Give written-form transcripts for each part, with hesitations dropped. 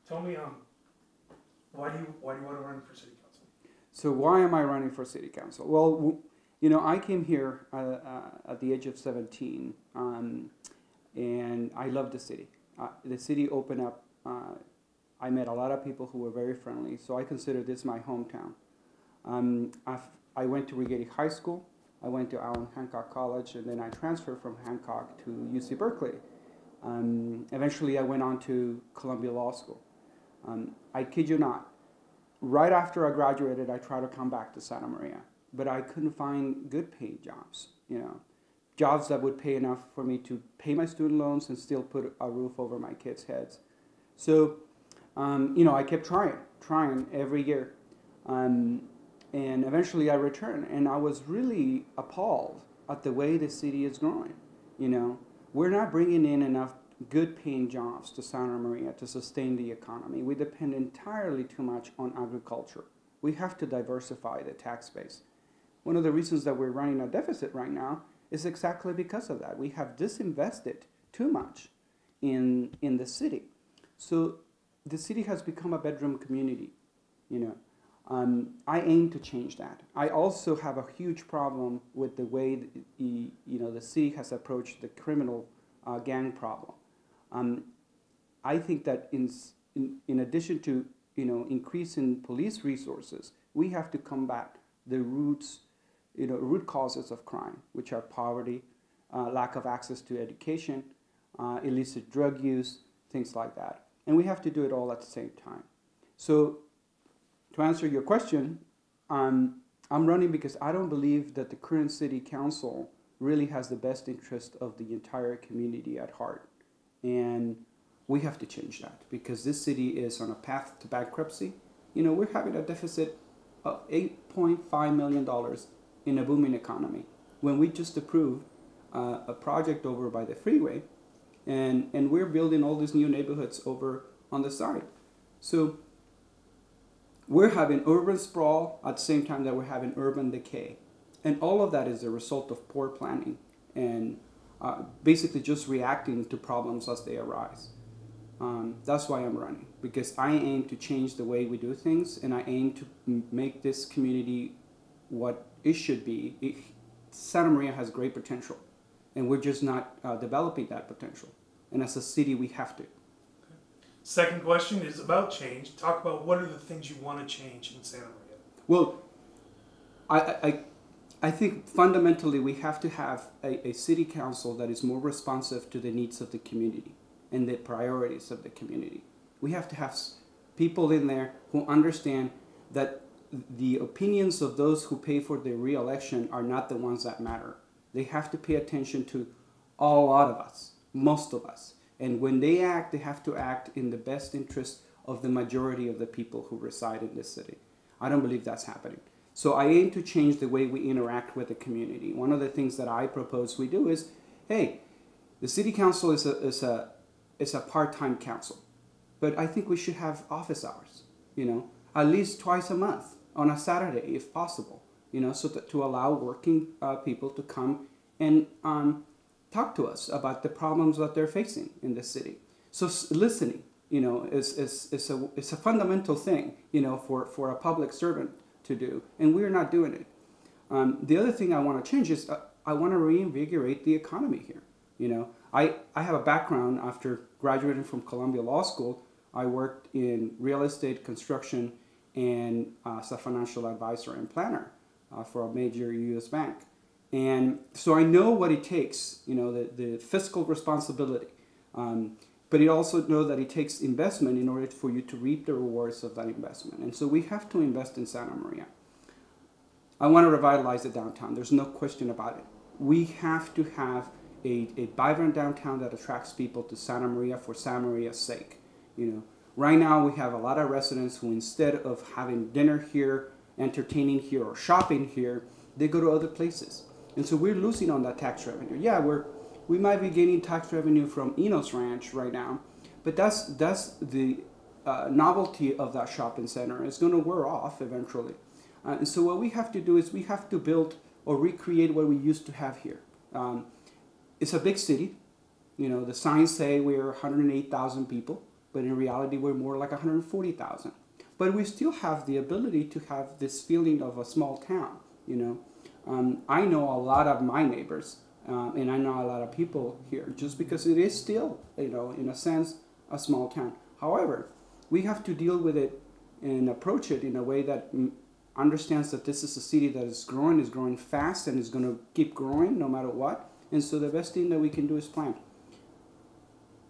Tell me, why do you want to run for city council? So why am I running for city council? Well, you know, I came here at the age of 17, and I love the city. The city opened up. I met a lot of people who were very friendly, so I consider this my hometown. I went to Righetti High School, I went to Allen Hancock College, and then I transferred from Hancock to UC Berkeley. Eventually I went on to Columbia Law School. I kid you not, right after I graduated, I tried to come back to Santa Maria, but I couldn't find good paying jobs, you know, jobs that would pay enough for me to pay my student loans and still put a roof over my kids' heads. So, you know, I kept trying every year. And eventually I returned, and I was really appalled at the way the city is growing. You know, we're not bringing in enough good paying jobs to Santa Maria to sustain the economy. We depend entirely too much on agriculture. We have to diversify the tax base. One of the reasons that we're running a deficit right now is exactly because of that. We have disinvested too much in the city. So the city has become a bedroom community, you know. I aim to change that. I also have a huge problem with the way the city has approached the criminal gang problem. I think that in addition to increasing police resources, we have to combat the root causes of crime, which are poverty, lack of access to education, illicit drug use, things like that. And we have to do it all at the same time. So, to answer your question, I'm running because I don't believe that the current city council really has the best interest of the entire community at heart. And we have to change that because this city is on a path to bankruptcy. You know, we're having a deficit of $8.5 million in a booming economy when we just approved a project over by the freeway, and we're building all these new neighborhoods over on the side. So we're having urban sprawl at the same time that we're having urban decay. And all of that is a result of poor planning and basically just reacting to problems as they arise. That's why I'm running, because I aim to change the way we do things, and I aim to make this community what it should be. Santa Maria has great potential, and we're just not developing that potential. And as a city, we have to. Second question is about change. Talk about what are the things you want to change in Santa Maria. Well, I think fundamentally we have to have a city council that is more responsive to the needs of the community and the priorities of the community. We have to have people in there who understand that the opinions of those who pay for their re-election are not the ones that matter. They have to pay attention to a lot of us, most of us. And when they act, they have to act in the best interest of the majority of the people who reside in this city. I don't believe that's happening. So I aim to change the way we interact with the community. One of the things that I propose we do is, hey, the city council is a part-time council, but I think we should have office hours, at least twice a month on a Saturday if possible, so that to allow working people to come and talk to us about the problems that they're facing in the city. So listening, is a fundamental thing, for a public servant to do, and we're not doing it. The other thing I want to change is I want to reinvigorate the economy here. I have a background after graduating from Columbia Law School. I worked in real estate, construction, and as a financial advisor and planner for a major U.S. bank. And so I know what it takes, the fiscal responsibility. But I also know that it takes investment in order for you to reap the rewards of that investment. And so we have to invest in Santa Maria. I want to revitalize the downtown. There's no question about it. We have to have a vibrant downtown that attracts people to Santa Maria for Santa Maria's sake. Right now we have a lot of residents who, instead of having dinner here, entertaining here, or shopping here, they go to other places. And so we're losing on that tax revenue. Yeah, we might be gaining tax revenue from Enos Ranch right now, but that's the novelty of that shopping center. It's going to wear off eventually. And so what we have to do is we have to build or recreate what we used to have here. It's a big city. The signs say we're 108,000 people, but in reality we're more like 140,000. But we still have the ability to have this feeling of a small town, you know. I know a lot of my neighbors, and I know a lot of people here, just because it is still, you know, in a sense, a small town. However, we have to deal with it and approach it in a way that understands that this is a city that is growing fast, and is going to keep growing no matter what. And so the best thing that we can do is plan.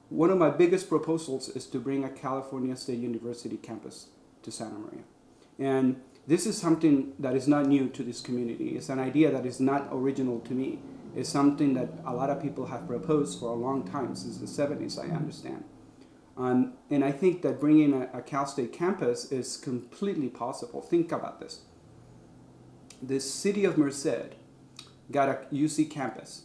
One of my biggest proposals is to bring a California State University campus to Santa Maria. And this is something that is not new to this community. It's an idea that is not original to me. It's something that a lot of people have proposed for a long time, since the 70s, I understand. And I think that bringing a Cal State campus is completely possible. Think about this. The city of Merced got a UC campus.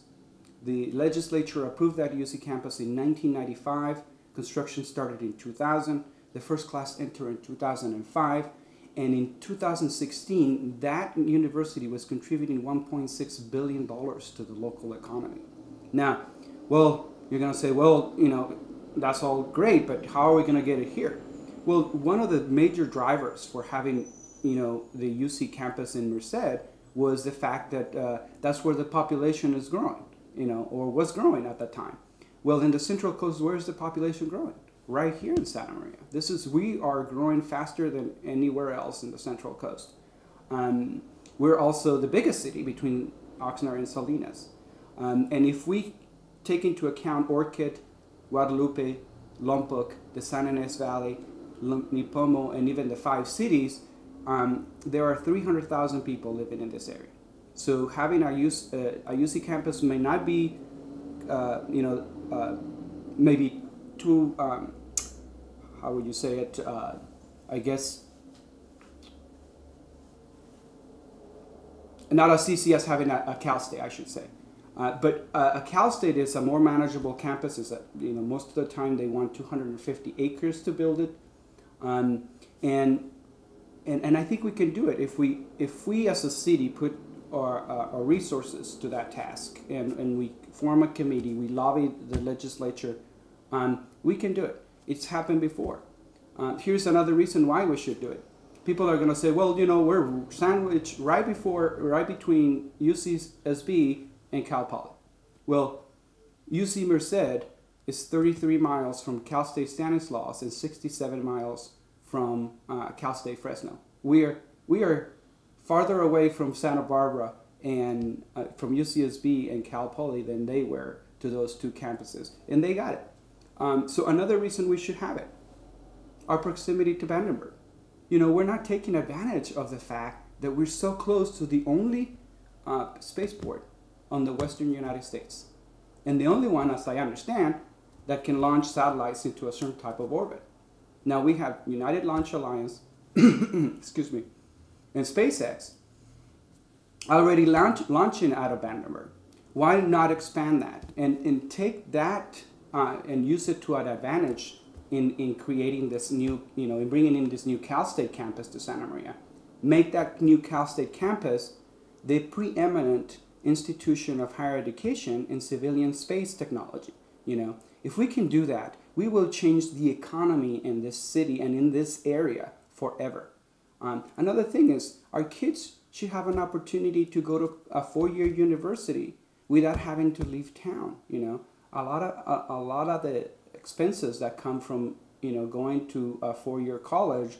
The legislature approved that UC campus in 1995. Construction started in 2000. The first class entered in 2005. And in 2016, that university was contributing $1.6 billion to the local economy. Now, well, you're going to say, well, you know, that's all great, but how are we going to get it here? Well, one of the major drivers for having, you know, the UC campus in Merced was the fact that that's where the population is growing, you know, or was growing at that time. Well, in the Central Coast, where is the population growing? Right here in Santa Maria. We are growing faster than anywhere else in the Central Coast. We're also the biggest city between Oxnard and Salinas. And if we take into account Orchid, Guadalupe, Lompoc, the San Ynez Valley, Nipomo, and even the 5 cities, there are 300,000 people living in this area. So having a UC campus may not be, maybe too, how would you say it, I guess, not as easy as having a Cal State, I should say. But a Cal State is a more manageable campus. Is that, you know, most of the time they want 250 acres to build it, and I think we can do it if we as a city put our resources to that task, and we form a committee, we lobby the legislature, we can do it. It's happened before. Here's another reason why we should do it. People are going to say, well, you know, we're sandwiched right between UCSB and Cal Poly. Well, UC Merced is 33 miles from Cal State Stanislaus and 67 miles from Cal State Fresno. We are farther away from Santa Barbara and from UCSB and Cal Poly than they were to those 2 campuses, and they got it. So another reason we should have it, our proximity to Vandenberg. You know, we're not taking advantage of the fact that we're so close to the only spaceport on the western United States, and the only one, as I understand, that can launch satellites into a certain type of orbit. Now we have United Launch Alliance, excuse me, and SpaceX already launching out of Vandenberg. Why not expand that and take that and use it to our advantage in creating this new, you know, in bringing in this new Cal State campus to Santa Maria? Make that new Cal State campus the preeminent institution of higher education in civilian space technology. You know, if we can do that, we will change the economy in this city and in this area forever. Another thing is, our kids should have an opportunity to go to a 4-year university without having to leave town. You know, a lot of the expenses that come from, you know, going to a 4-year college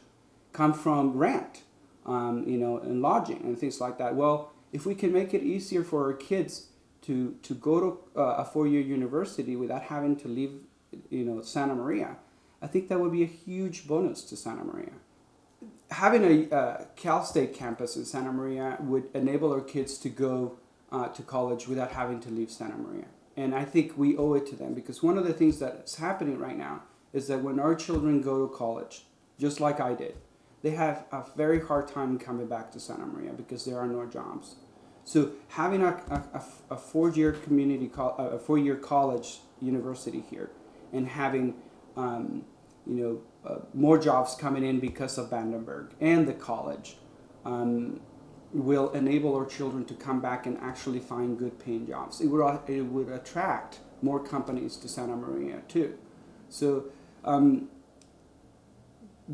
come from rent, you know, and lodging and things like that. Well, if we can make it easier for our kids to go to a 4-year university without having to leave, you know, Santa Maria, I think that would be a huge bonus to Santa Maria. Having a Cal State campus in Santa Maria would enable our kids to go to college without having to leave Santa Maria. And I think we owe it to them, because one of the things that's happening right now is that when our children go to college, just like I did, they have a very hard time coming back to Santa Maria because there are no jobs. So having a 4-year a 4-year college university here, and having more jobs coming in because of Vandenberg and the college, will enable our children to come back and actually find good paying jobs. It would attract more companies to Santa Maria too. So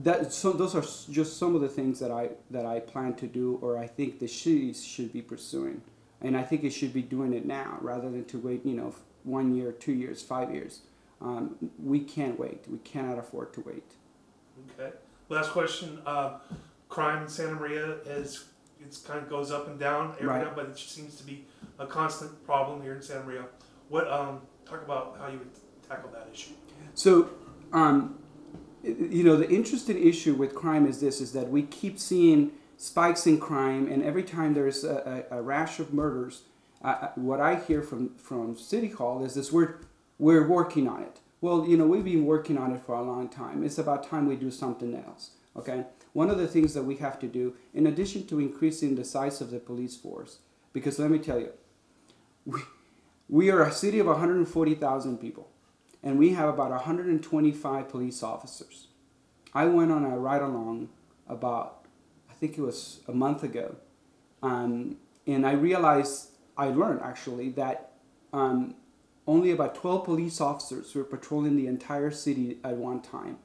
those are just some of the things that I plan to do, or I think the cities should be pursuing, and I think it should be doing it now rather than to wait 1 year, 2 years, 5 years. We can't wait. We cannot afford to wait. Okay. Last question. Crime in Santa Maria it's kind of goes up and down every Right. now, but it seems to be a constant problem here in Santa Maria. What talk about how you would tackle that issue? So, the interesting issue with crime is that we keep seeing spikes in crime, and every time there's a rash of murders, what I hear from City Hall is this: we're working on it. Well, we've been working on it for a long time. It's about time we do something else. Okay. One of the things that we have to do, in addition to increasing the size of the police force, because let me tell you, we are a city of 140,000 people, and we have about 125 police officers. I went on a ride-along about, I think it was a month ago, and I learned actually that only about 12 police officers were patrolling the entire city at one time.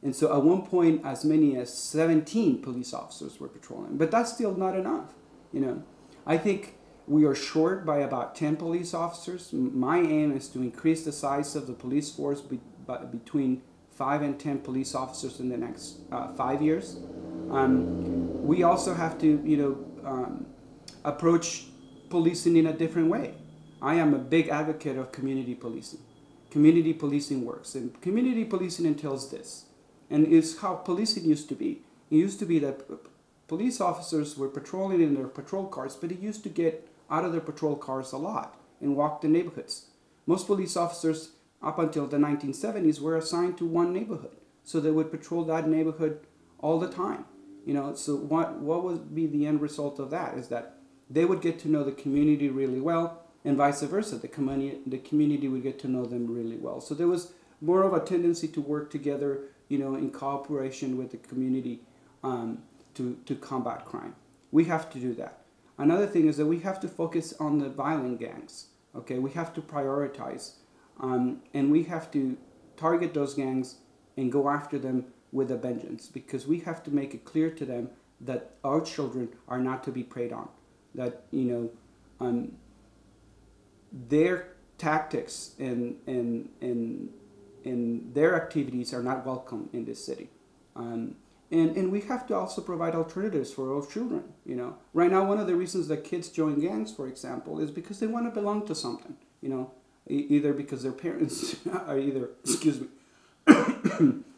And so at one point, as many as 17 police officers were patrolling. But that's still not enough. I think we are short by about 10 police officers. My aim is to increase the size of the police force between 5 and 10 police officers in the next 5 years. We also have to, approach policing in a different way. I am a big advocate of community policing. Community policing works, and community policing entails this. And it's how policing used to be. It used to be that police officers were patrolling in their patrol cars, but they used to get out of their patrol cars a lot and walk the neighborhoods. Most police officers, up until the 1970s, were assigned to one neighborhood. So they would patrol that neighborhood all the time. So what would be the end result of that is that they would get to know the community really well, and vice versa. The community would get to know them really well. So there was more of a tendency to work together, in cooperation with the community to combat crime. We have to do that. Another thing is that we have to focus on the violent gangs. Okay, we have to prioritize, and we have to target those gangs and go after them with a vengeance, because we have to make it clear to them that our children are not to be preyed on. That their tactics and their activities are not welcome in this city. And we have to also provide alternatives for our children. Right now, one of the reasons that kids join gangs, for example, is because they want to belong to something. Either because their parents are either,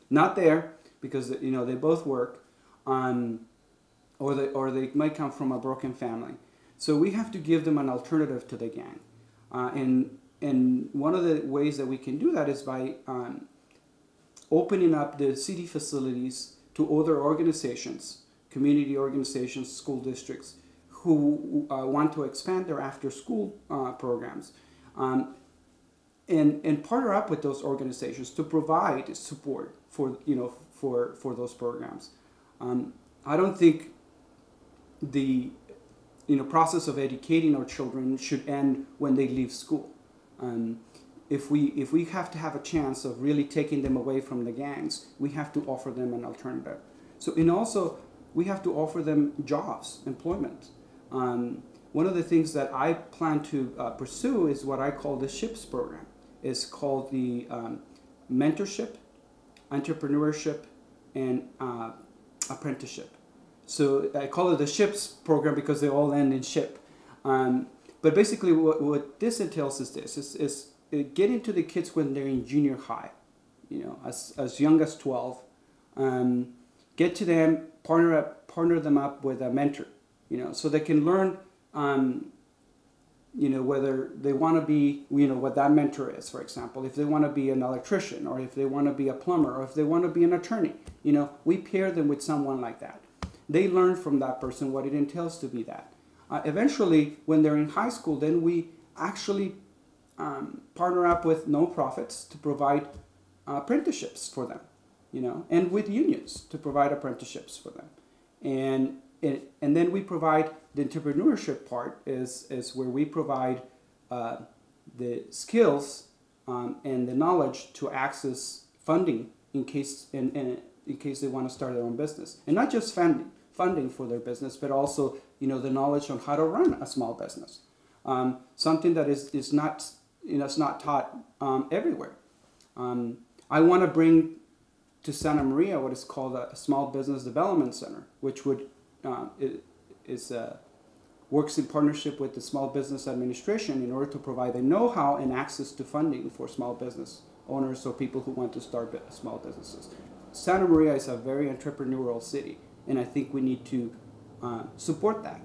not there because they both work, or they might come from a broken family. So we have to give them an alternative to the gang, and one of the ways that we can do that is by opening up the city facilities to other organizations, community organizations, school districts, who want to expand their after-school programs, and partner up with those organizations to provide support for those programs. I don't think the process of educating our children should end when they leave school. If we have to have a chance of really taking them away from the gangs, we have to offer them an alternative. And also we have to offer them jobs, employment. One of the things that I plan to pursue is what I call the SHIPS program. It's called the mentorship, entrepreneurship, and apprenticeship. So I call it the SHIPS program because they all end in ship. But basically what this entails is this, is getting to the kids when they're in junior high, as young as 12. Get to them, partner them up with a mentor, so they can learn, whether they want to be, what that mentor is, for example, if they want to be an electrician, or if they want to be a plumber, or if they want to be an attorney, we pair them with someone like that. They learn from that person what it entails to be that. Eventually, when they're in high school, then we actually partner up with nonprofits to provide apprenticeships for them, and with unions to provide apprenticeships for them. And then we provide the entrepreneurship part is where we provide the skills and the knowledge to access funding in case they want to start their own business, and not just funding for their business, but also the knowledge on how to run a small business. Something that is not it's not taught everywhere. I want to bring to Santa Maria what is called a small business development center, which would works in partnership with the Small Business Administration in order to provide the know-how and access to funding for small business owners or people who want to start small businesses. Santa Maria is a very entrepreneurial city, and I think we need to support that.